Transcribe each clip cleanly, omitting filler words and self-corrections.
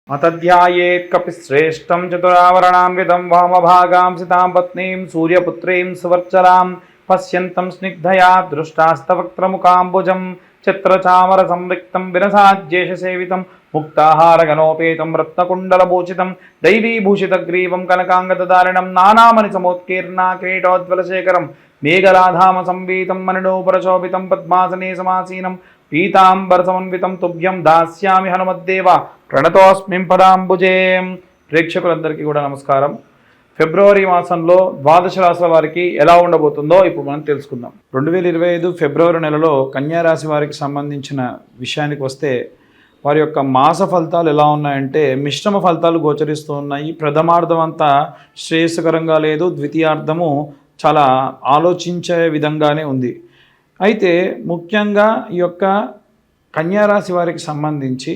मतध्यायेत् कपिश्रेष्ठं चतुरावरणान्वितं वामभागां सितां पत्नीं सूर्यपुत्रीं सुवर्चलां पश्यन्तं स्निग्धया दृष्टास्तवक्त्रमुकाम्बुजं चित्रचामरसंविक्तं विरसाज्येषसेवितं मुक्ताहारगणोपेतं रत्नकुण्डलभूषितं दैवीभूषितग्रीवं कनकाङ्गदधारिणं नानामणिसमोत्कीर्णा किरीटोज्ज्वलशेखरं मेघलाधामसंवीतं मणिनूपुरशोभितं पद्मासने समासीनं పీతాంబరసమన్వితం తుభ్యం దాస్యామి హనుమద్దేవ ప్రణతోస్మిం పదాంబుజే. ప్రేక్షకులందరికీ కూడా నమస్కారం. ఫిబ్రవరి మాసంలో ద్వాదశ రాశుల వారికి ఎలా ఉండబోతుందో ఇప్పుడు మనం తెలుసుకుందాం. 2025 ఫిబ్రవరి నెలలో కన్యారాశి వారికి సంబంధించిన విషయానికి వస్తే వారి యొక్క మాస ఫలితాలు ఎలా ఉన్నాయంటే మిశ్రమ ఫలితాలు గోచరిస్తూ ఉన్నాయి. ప్రథమార్థం అంతా శ్రేయస్కరంగా లేదు, ద్వితీయార్థము చాలా ఆలోచించే విధంగానే ఉంది. అయితే ముఖ్యంగా ఈ యొక్క కన్యారాశి వారికి సంబంధించి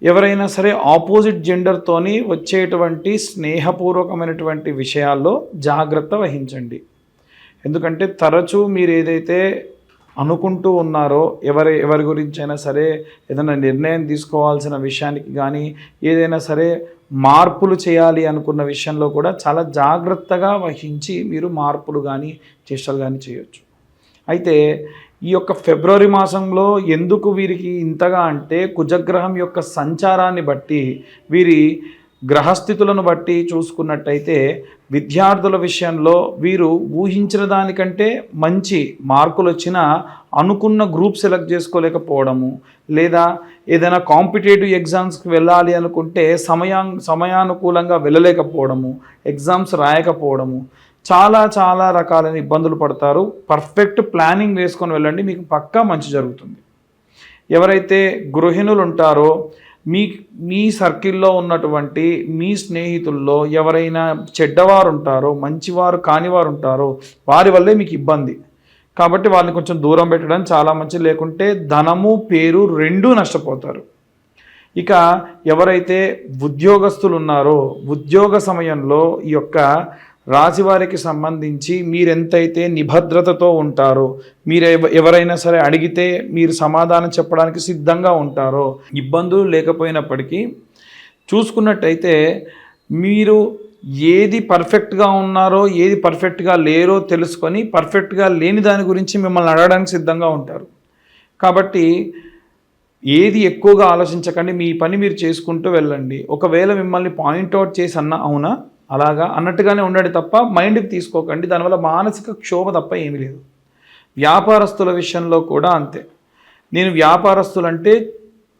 ఎవరైనా సరే ఆపోజిట్ జెండర్తోని వచ్చేటువంటి స్నేహపూర్వకమైనటువంటి విషయాల్లో జాగ్రత్త వహించండి. ఎందుకంటే తరచూ మీరు ఏదైతే అనుకుంటూ ఉన్నారో ఎవరి గురించైనా సరే ఏదైనా నిర్ణయం తీసుకోవాల్సిన విషయానికి కానీ ఏదైనా సరే మార్పులు చేయాలి అనుకున్న విషయంలో కూడా చాలా జాగ్రత్తగా వహించి మీరు మార్పులు కానీ చేష్టలు కానీ చేయొచ్చు. అయితే ఈ యొక్క ఫిబ్రవరి మాసంలో ఎందుకు వీరికి ఇంతగా అంటే కుజగ్రహం యొక్క సంచారాన్ని బట్టి వీరి గ్రహస్థితులను బట్టి చూసుకున్నట్టయితే విద్యార్థుల విషయంలో వీరు ఊహించిన దానికంటే మంచి మార్కులు వచ్చినా అనుకున్న గ్రూప్ సెలెక్ట్ చేసుకోలేకపోవడము, లేదా ఏదైనా కాంపిటేటివ్ ఎగ్జామ్స్కి వెళ్ళాలి అనుకుంటే సమయానుకూలంగా వెళ్ళలేకపోవడము, ఎగ్జామ్స్ రాయకపోవడము, చాలా రకాలైన ఇబ్బందులు పడతారు. పర్ఫెక్ట్ ప్లానింగ్ వేసుకొని వెళ్ళండి, మీకు పక్కా మంచి జరుగుతుంది. ఎవరైతే గృహిణులు ఉంటారో మీ సర్కిల్లో ఉన్నటువంటి మీ స్నేహితుల్లో ఎవరైనా చెడ్డవారు ఉంటారో, మంచివారు కానివారు ఉంటారో వారి వల్లే మీకు ఇబ్బంది. కాబట్టి వాళ్ళని కొంచెం దూరం పెట్టడం చాలా మంచిది. లేకుంటే ధనము పేరు రెండూ నష్టపోతారు. ఇక ఎవరైతే ఉద్యోగస్తులు ఉన్నారో ఉద్యోగ సమయంలో ఈ యొక్క రాశివారికి సంబంధించి మీరెంతైతే నిభద్రతతో ఉంటారో, మీరు ఎవరైనా సరే అడిగితే మీరు సమాధానం చెప్పడానికి సిద్ధంగా ఉంటారో, ఇబ్బందులు లేకపోయినప్పటికీ చూసుకున్నట్టయితే మీరు ఏది పర్ఫెక్ట్గా ఉన్నారో ఏది పర్ఫెక్ట్గా లేరో తెలుసుకొని పర్ఫెక్ట్గా లేని దాని గురించి మిమ్మల్ని అడగడానికి సిద్ధంగా ఉంటారు. కాబట్టి ఏది ఎక్కువగా ఆలోచించకండి, మీ పని మీరు చేసుకుంటూ వెళ్ళండి. ఒకవేళ మిమ్మల్ని పాయింట్అవుట్ చేసి అవునా అలాగా అన్నట్టుగానే ఉండండి తప్ప మైండ్కి తీసుకోకండి. దానివల్ల మానసిక క్షోభ తప్ప ఏమీ లేదు. వ్యాపారస్తుల విషయంలో కూడా అంతే. నేను వ్యాపారస్తులంటే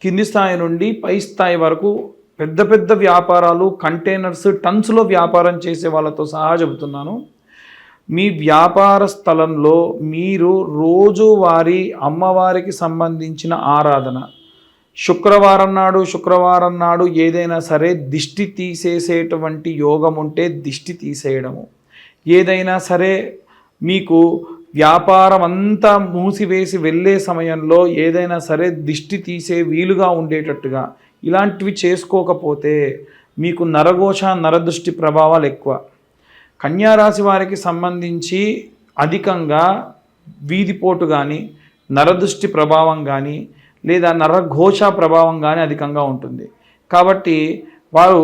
కింది స్థాయి నుండి పై స్థాయి వరకు పెద్ద వ్యాపారాలు, కంటైనర్స్, టన్స్లో వ్యాపారం చేసే వాళ్ళతో సహా చెబుతున్నాను. మీ వ్యాపార స్థలంలో మీరు రోజువారీ అమ్మవారికి సంబంధించిన ఆరాధన, శుక్రవారం నాడు ఏదైనా సరే దిష్టి తీసేసేటువంటి యోగం ఉంటే దిష్టి తీసేయడము, ఏదైనా సరే మీకు వ్యాపారం అంతా మూసివేసి వెళ్ళే సమయంలో ఏదైనా సరే దిష్టి తీసే వీలుగా ఉండేటట్టుగా ఇలాంటివి చేసుకోకపోతే మీకు నరఘోష నరదృష్టి ప్రభావాలు ఎక్కువ. కన్యారాశి వారికి సంబంధించి అధికంగా వీధిపోటు కానీ నరదృష్టి ప్రభావం కానీ లేదా నరఘోష ప్రభావం కానీ అధికంగా ఉంటుంది. కాబట్టి వారు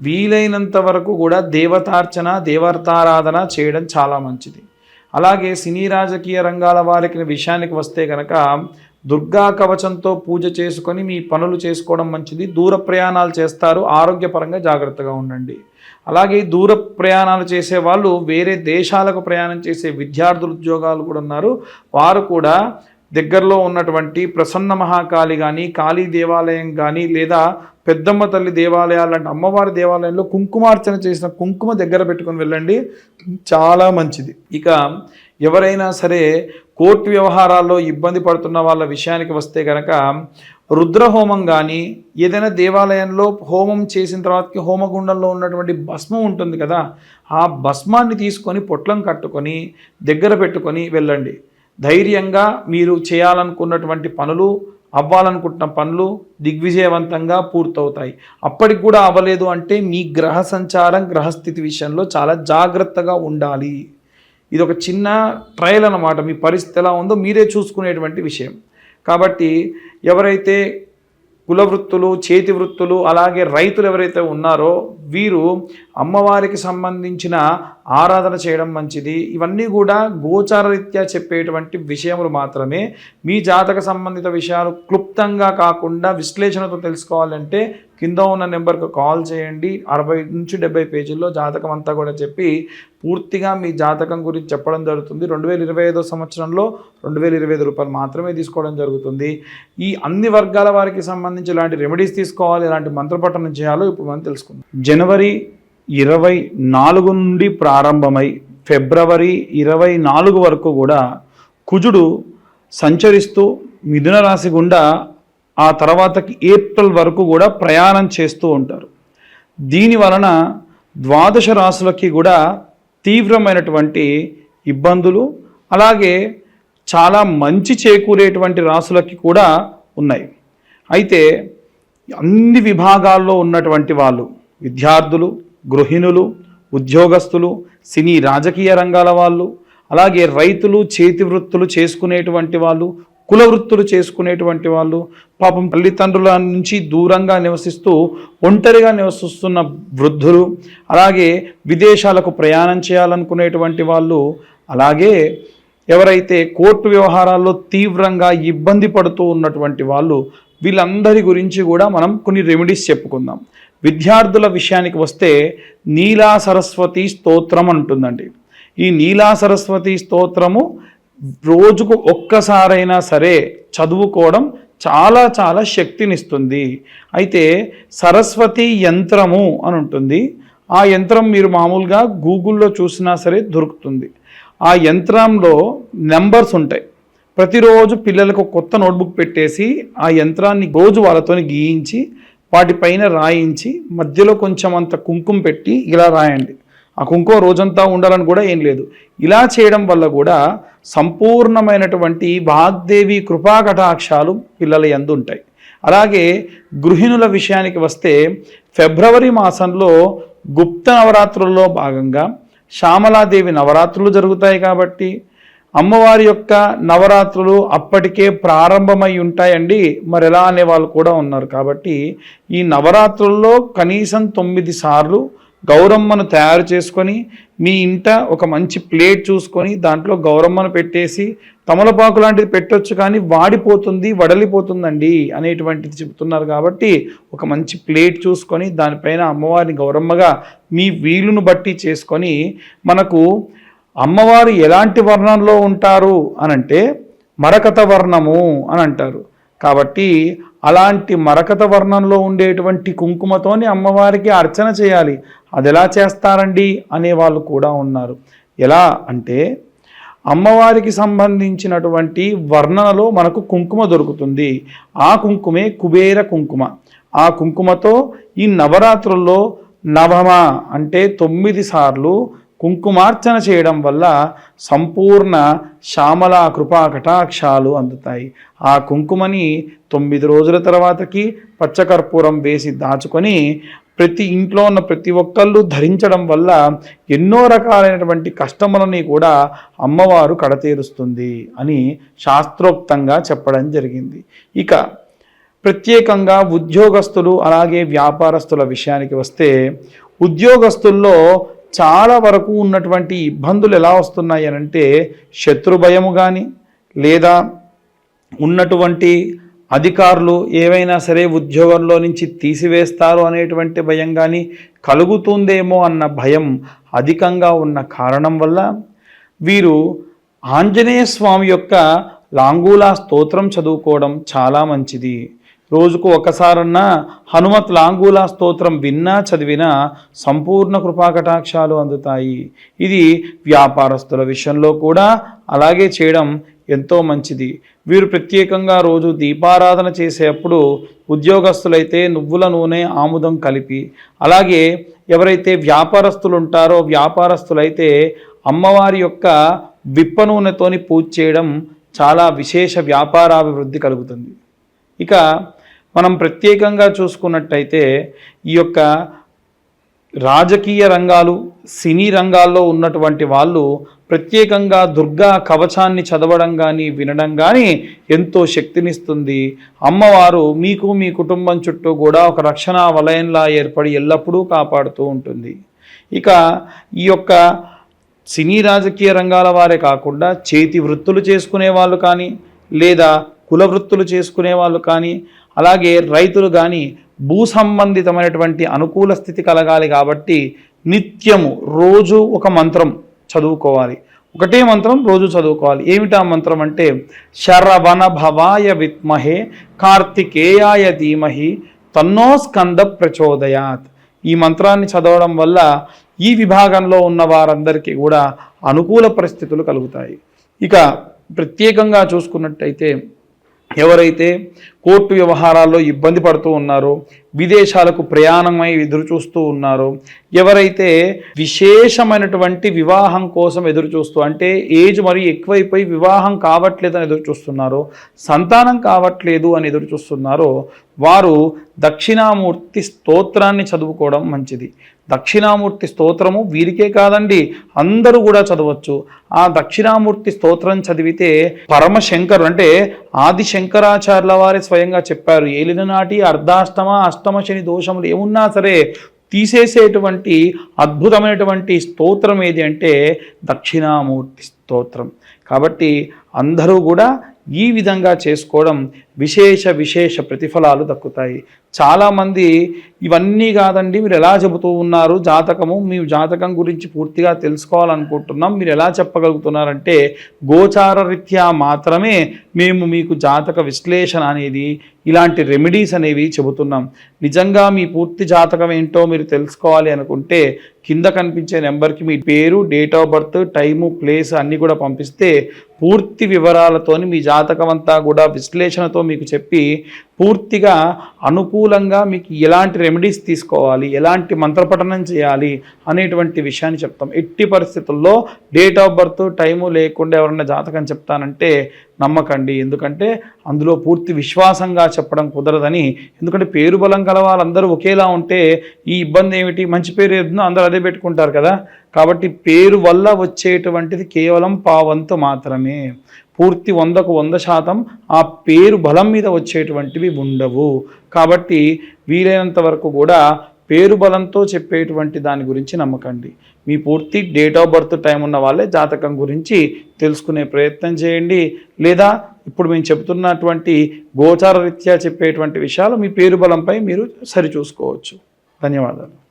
వీలైనంత వరకు కూడా దేవతార్చన, దేవతారాధన చేయడం చాలా మంచిది. అలాగే సినీ రాజకీయ రంగాల వారికి విషయానికి వస్తే కనుక దుర్గా కవచంతో పూజ చేసుకొని మీ పనులు చేసుకోవడం మంచిది. దూర ప్రయాణాలు చేస్తారు, ఆరోగ్యపరంగా జాగ్రత్తగా ఉండండి. అలాగే దూర ప్రయాణాలు చేసే వాళ్ళు, వేరే దేశాలకు ప్రయాణం చేసే విద్యార్థులు, ఉద్యోగాలు కూడా ఉన్నారు. వారు కూడా దగ్గరలో ఉన్నటువంటి ప్రసన్న మహాకాళి కానీ, కాళీ దేవాలయం కానీ, లేదా పెద్దమ్మ తల్లి దేవాలయాలు లాంటి అమ్మవారి దేవాలయంలో కుంకుమార్చన చేసిన కుంకుమ దగ్గర పెట్టుకొని వెళ్ళండి, చాలా మంచిది. ఇక ఎవరైనా సరే కోర్టు వ్యవహారాల్లో ఇబ్బంది పడుతున్న వాళ్ళ విషయానికి వస్తే కనుక రుద్రహోమం కానీ, ఏదైనా దేవాలయంలో హోమం చేసిన తర్వాతకి హోమగుండంలో ఉన్నటువంటి భస్మం ఉంటుంది కదా, ఆ భస్మాన్ని తీసుకొని పొట్లం కట్టుకొని దగ్గర పెట్టుకొని వెళ్ళండి. ధైర్యంగా మీరు చేయాలనుకున్నటువంటి పనులు, అవ్వాలనుకుంటున్న పనులు దిగ్విజయవంతంగా పూర్తవుతాయి. అప్పటికి కూడా అవ్వలేదు అంటే మీ గ్రహ సంచారం, గ్రహస్థితి విషయంలో చాలా జాగ్రత్తగా ఉండాలి. ఇది ఒక చిన్న ట్రయల్ అన్నమాట. మీ పరిస్థితి ఎలా ఉందో మీరే చూసుకునేటువంటి విషయం. కాబట్టి ఎవరైతే కుల వృత్తులు, చేతి వృత్తులు, అలాగే రైతులు ఎవరైతే ఉన్నారో వీరు అమ్మవారికి సంబంధించిన ఆరాధన చేయడం మంచిది. ఇవన్నీ కూడా గోచార రీత్యా చెప్పేటువంటి విషయములు మాత్రమే. మీ జాతక సంబంధిత విషయాలు క్లుప్తంగా కాకుండా విశ్లేషణతో తెలుసుకోవాలంటే కింద ఉన్న నెంబర్కి కాల్ చేయండి. 60 నుంచి 70 పేజీల్లో జాతకం అంతా కూడా చెప్పి పూర్తిగా మీ జాతకం గురించి చెప్పడం జరుగుతుంది. 2025 సంవత్సరంలో 2025 రూపాయలు మాత్రమే తీసుకోవడం జరుగుతుంది. ఈ అన్ని వర్గాల వారికి సంబంధించి ఇలాంటి రెమెడీస్ తీసుకోవాలి, ఇలాంటి మంత్రపఠనం చేయాలో ఇప్పుడు మనం తెలుసుకుందాం. జనవరి 24 నుండి ప్రారంభమై ఫిబ్రవరి 24 వరకు కూడా కుజుడు సంచరిస్తూ మిథున రాశి గుండా ఆ తర్వాతకి ఏప్రిల్ వరకు కూడా ప్రయాణం చేస్తూ ఉంటారు. దీని వలన ద్వాదశ రాశులకి కూడా తీవ్రమైనటువంటి ఇబ్బందులు, అలాగే చాలా మంచి చేకూరేటువంటి రాశులకి కూడా ఉన్నాయి. అయితే అన్ని విభాగాల్లో ఉన్నటువంటి వాళ్ళు, విద్యార్థులు, గృహిణులు, ఉద్యోగస్తులు, సినీ రాజకీయ రంగాల వాళ్ళు, అలాగే రైతులు, చేతి వృత్తులు చేసుకునేటువంటి వాళ్ళు, కుల వృత్తులు చేసుకునేటువంటి వాళ్ళు, పాపం తల్లిదండ్రుల నుంచి దూరంగా నివసిస్తూ ఒంటరిగా నివసిస్తున్న వృద్ధులు, అలాగే విదేశాలకు ప్రయాణం చేయాలనుకునేటువంటి వాళ్ళు, అలాగే ఎవరైతే కోర్టు వ్యవహారాల్లో తీవ్రంగా ఇబ్బంది పడుతూ ఉన్నటువంటి వాళ్ళు, వీళ్ళందరి గురించి కూడా మనం కొన్ని రెమెడీస్ చెప్పుకుందాం. విద్యార్థుల విషయానికి వస్తే నీలా సరస్వతి స్తోత్రం అంటుందండి. ఈ నీలా సరస్వతి స్తోత్రము రోజుకు ఒక్కసారైనా సరే చదువుకోవడం చాలా చాలా శక్తినిస్తుంది. అయితే సరస్వతి యంత్రము అని ఉంటుంది. ఆ యంత్రం మీరు మామూలుగా గూగుల్లో చూసినా సరే దొరుకుతుంది. ఆ యంత్రంలో నెంబర్స్ ఉంటాయి. ప్రతిరోజు పిల్లలకు కొత్త నోట్బుక్ పెట్టేసి ఆ యంత్రాన్ని రోజు వాళ్ళతో గీయించి వాటిపైన రాయించి మధ్యలో కొంచెం అంత కుంకుమ పెట్టి ఇలా రాయండి. ఆ కుంకుమ రోజంతా ఉండాలని కూడా ఏం లేదు. ఇలా చేయడం వల్ల కూడా సంపూర్ణమైనటువంటి వాగ్దేవి కృపా కటాక్షాలు పిల్లల యందు ఉంటాయి. అలాగే గృహిణుల విషయానికి వస్తే ఫిబ్రవరి మాసంలో గుప్త నవరాత్రుల్లో భాగంగా శ్యామలాదేవి నవరాత్రులు జరుగుతాయి. కాబట్టి అమ్మవారి యొక్క నవరాత్రులు అప్పటికే ప్రారంభమై ఉంటాయండి. మరి ఎలా అనే వాళ్ళు కూడా ఉన్నారు. కాబట్టి ఈ నవరాత్రుల్లో కనీసం 9 సార్లు గౌరమ్మను తయారు చేసుకొని మీ ఇంట ఒక మంచి ప్లేట్ చూసుకొని దాంట్లో గౌరమ్మను పెట్టేసి, తమలపాకు లాంటిది పెట్టొచ్చు కానీ వాడిపోతుంది, వడలిపోతుందండి అనేటువంటిది చెబుతున్నారు. కాబట్టి ఒక మంచి ప్లేట్ చూసుకొని దానిపైన అమ్మవారిని గౌరమ్మగా మీ వీలును బట్టి చేసుకొని, మనకు అమ్మవారు ఎలాంటి వర్ణంలో ఉంటారు అనంటే మరకత వర్ణము అని అంటారు. కాబట్టి అలాంటి మరకత వర్ణంలో ఉండేటువంటి కుంకుమతోని అమ్మవారికి అర్చన చేయాలి. అది ఎలా చేస్తారండి అనేవాళ్ళు కూడా ఉన్నారు. ఎలా అంటే అమ్మవారికి సంబంధించినటువంటి వర్ణనలో మనకు కుంకుమ దొరుకుతుంది. ఆ కుంకుమే కుబేర కుంకుమ. ఆ కుంకుమతో ఈ నవరాత్రుల్లో నవమ అంటే 9 సార్లు కుంకుమార్చన చేయడం వల్ల సంపూర్ణ శ్యామల కృపా కటాక్షాలు అందుతాయి. ఆ కుంకుమని 9 రోజుల తర్వాతకి పచ్చకర్పూరం వేసి దాచుకొని ప్రతి ఇంట్లో ఉన్న ప్రతి ఒక్కళ్ళు ధరించడం వల్ల ఎన్నో రకాలైనటువంటి కష్టములని కూడా అమ్మవారు కడతీరుస్తుంది అని శాస్త్రోక్తంగా చెప్పడం జరిగింది. ఇక ప్రత్యేకంగా ఉద్యోగస్తులు అలాగే వ్యాపారస్తుల విషయానికి వస్తే ఉద్యోగస్తుల్లో చాలా వరకు ఉన్నటువంటి ఇబ్బందులు ఎలా వస్తున్నాయి అనంటే శత్రు భయము కానీ, లేదా ఉన్నటువంటి అధికారులు ఏవైనా సరే ఉద్యోగంలో నుంచి తీసివేస్తారు అనేటువంటి భయం కానీ కలుగుతుందేమో అన్న భయం అధికంగా ఉన్న కారణం వల్ల వీరు ఆంజనేయ స్వామి యొక్క లాంగూలా స్తోత్రం చదువుకోవడం చాలా మంచిది. రోజుకు ఒకసారన్నా హనుమత్ లాంగూలా స్తోత్రం విన్నా చదివినా సంపూర్ణ కృపాకటాక్షాలు అందుతాయి. ఇది వ్యాపారస్తుల విషయంలో కూడా అలాగే చేయడం ఎంతో మంచిది. వీరు ప్రత్యేకంగా రోజు దీపారాధన చేసేటప్పుడు ఉద్యోగస్తులైతే నువ్వుల నూనె ఆముదం కలిపి, అలాగే ఎవరైతే వ్యాపారస్తులు ఉంటారో వ్యాపారస్తులైతే అమ్మవారి యొక్క విప్ప నూనెతోని పూజ చేయడం చాలా విశేష వ్యాపారాభివృద్ధి కలుగుతుంది. ఇక మనం ప్రత్యేకంగా చూసుకున్నట్టయితే ఈ యొక్క రాజకీయ రంగాలు, సినీ రంగాల్లో ఉన్నటువంటి వాళ్ళు ప్రత్యేకంగా దుర్గా కవచాన్ని చదవడం కానీ వినడం కానీ ఎంతో శక్తినిస్తుంది. అమ్మవారు మీకు మీ కుటుంబం చుట్టూ కూడా ఒక రక్షణ వలయంలా ఏర్పడి ఎల్లప్పుడూ కాపాడుతూ ఉంటుంది. ఇక ఈ యొక్క సినీ రాజకీయ రంగాల వారే కాకుండా చేతి వృత్తులు చేసుకునే వాళ్ళు కానీ, లేదా కుల వృత్తులు చేసుకునే వాళ్ళు కానీ, అలాగే రైతులు కానీ భూ సంబంధితమైనటువంటి అనుకూల స్థితి కలగాలి కాబట్టి నిత్యము రోజు ఒక మంత్రం చదువుకోవాలి. ఒకటే మంత్రం రోజు చదువుకోవాలి. ఏమిటా మంత్రం అంటే శరవణ భవాయ విద్మహే కార్తికేయాయ ధీమహి తన్నో స్కంద ప్రచోదయాత్. ఈ మంత్రాన్ని చదవడం వల్ల ఈ విభాగంలో ఉన్న వారందరికీ కూడా అనుకూల పరిస్థితులు కలుగుతాయి. ఇక ప్రత్యేకంగా చూసుకున్నట్టయితే ఎవరైతే కోర్టు వ్యవహారాల్లో ఇబ్బంది పడుతూ ఉన్నారో, విదేశాలకు ప్రయాణమై ఎదురు చూస్తూ ఉన్నారో, ఎవరైతే విశేషమైనటువంటి వివాహం కోసం ఎదురు చూస్తూ, అంటే ఏజ్ మరి ఎక్కువైపోయి వివాహం కావట్లేదని ఎదురు చూస్తున్నారో, సంతానం కావట్లేదు అని ఎదురు చూస్తున్నారో, వారు దక్షిణామూర్తి స్తోత్రాన్ని చదువుకోవడం మంచిది. దక్షిణామూర్తి స్తోత్రము వీరికే కాదండి, అందరూ కూడా చదవచ్చు. ఆ దక్షిణామూర్తి స్తోత్రం చదివితే పరమశంకరు అంటే ఆది శంకరాచార్యుల వారి స్వయంగా చెప్పారు, ఏలిన నాటి అర్ధాష్టమ అష్టమ శని దోషములు ఏమున్నా సరే తీసేసేటువంటి అద్భుతమైనటువంటి స్తోత్రం ఏది అంటే దక్షిణామూర్తి స్తోత్రం. కాబట్టి అందరూ కూడా ఈ విధంగా చేసుకోవడం విశేష ప్రతిఫలాలు దక్కుతాయి. చాలామంది ఇవన్నీ కాదండి మీరు ఎలా చెబుతూ ఉన్నారు జాతకము, మీ జాతకం గురించి పూర్తిగా తెలుసుకోవాలనుకుంటున్నాం, మీరు ఎలా చెప్పగలుగుతున్నారంటే గోచార రీత్యా మాత్రమే మేము మీకు జాతక విశ్లేషణ అనేది, ఇలాంటి రెమెడీస్ అనేవి చెబుతున్నాం. నిజంగా మీ పూర్తి జాతకం ఏంటో మీరు తెలుసుకోవాలి అనుకుంటే కింద కనిపించే నెంబర్కి మీ పేరు, date of birth, time, place అన్నీ కూడా పంపిస్తే పూర్తి వివరాలతోని మీ జాతకం అంతా కూడా విశ్లేషణతో మీకు చెప్పి పూర్తిగా అనుకూలంగా మీకు ఎలాంటి రెమెడీస్ తీసుకోవాలి, ఎలాంటి మంత్రపఠనం చేయాలి అనేటువంటి విషయాన్ని చెప్తాం. ఎట్టి పరిస్థితుల్లో డేట్ ఆఫ్ బర్త్ టైము లేకుండా ఎవరన్నా జాతకం చెప్తానంటే నమ్మకండి. ఎందుకంటే అందులో పూర్తి విశ్వాసంగా చెప్పడం కుదరదని. ఎందుకంటే పేరు బలం గల వాళ్ళందరూ ఒకేలా ఉంటే ఈ ఇబ్బంది ఏమిటి, మంచి పేరు ఏదో అందరూ అదే పెట్టుకుంటారు కదా. కాబట్టి పేరు వల్ల వచ్చేటువంటిది కేవలం పావంతు మాత్రమే. పూర్తి 100కు 100% ఆ పేరు బలం మీద వచ్చేటువంటివి ఉండవు. కాబట్టి వీలైనంత వరకు కూడా పేరు బలంతో చెప్పేటువంటి దాని గురించి నమ్మకండి. మీ పూర్తి డేట్ ఆఫ్ బర్త్ టైం ఉన్న వాళ్ళే జాతకం గురించి తెలుసుకునే ప్రయత్నం చేయండి. లేదా ఇప్పుడు మేము చెబుతున్నటువంటి గోచార రీత్యా చెప్పేటువంటి విషయాలు మీ పేరు బలంపై మీరు సరిచూసుకోవచ్చు. ధన్యవాదాలు.